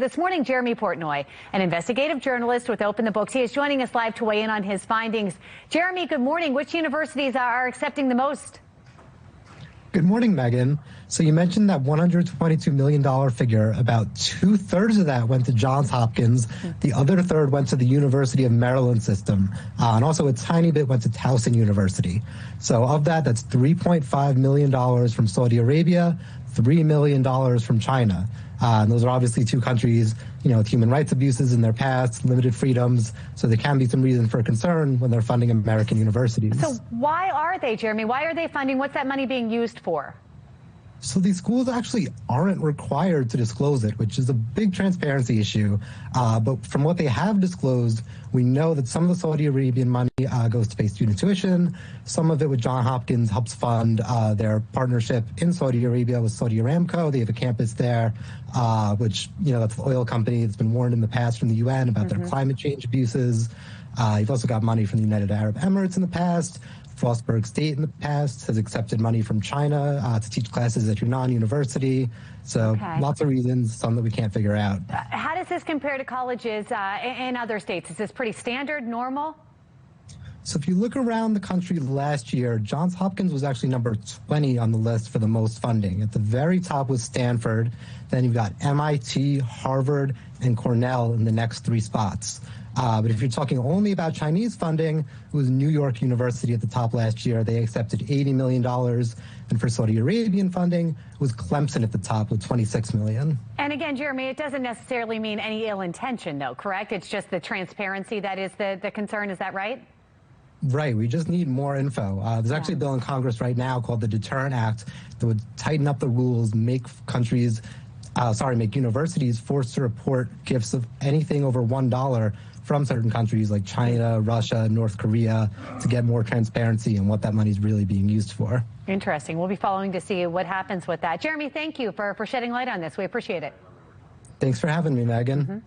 this morning, Jeremy Portnoy, an investigative journalist with Open the Books, he is joining us live to weigh in on his findings. Jeremy, good morning. Which universities are accepting the most? Good morning, Megan. So you mentioned that $122 million figure. About 2/3 of that went to Johns Hopkins. The other third went to the University of Maryland system. And also a tiny bit went to Towson University. So of that, that's $3.5 million from Saudi Arabia, $3 million from China. And those are obviously two countries, with human rights abuses in their past, limited freedoms. So there can be some reason for concern when they're funding American universities. So why are they, Jeremy? Why are they funding? What's that money being used for? So these schools actually aren't required to disclose it, which is a big transparency issue. But from what they have disclosed, we know that some of the Saudi Arabian money goes to pay student tuition. Some of it with Johns Hopkins helps fund their partnership in Saudi Arabia with Saudi Aramco. They have a campus there, which, that's the oil company that's been warned in the past from the UN about their climate change abuses. You've also got money from the United Arab Emirates in the past. Frostburg State in the past has accepted money from China to teach classes at your non-university. So lots of reasons, some that we can't figure out. How does this compare to colleges in other states? Is this pretty standard, normal? So if you look around the country last year, Johns Hopkins was actually number 20 on the list for the most funding. At the very top was Stanford. Then you've got MIT, Harvard, and Cornell in the next three spots. But if you're talking only about Chinese funding, it was New York University at the top last year. They accepted $80 million. And for Saudi Arabian funding, it was Clemson at the top with $26 million. And again, Jeremy, it doesn't necessarily mean any ill intention, though, correct? It's just the transparency that is the concern. Is that right? Right. We just need more info. There's actually a bill in Congress right now called the Deterrent Act that would tighten up the rules, make universities forced to report gifts of anything over $1 from certain countries like China, Russia, North Korea, to get more transparency in what that money is really being used for. Interesting. We'll be following to see what happens with that. Jeremy, thank you for shedding light on this. We appreciate it. Thanks for having me, Megan.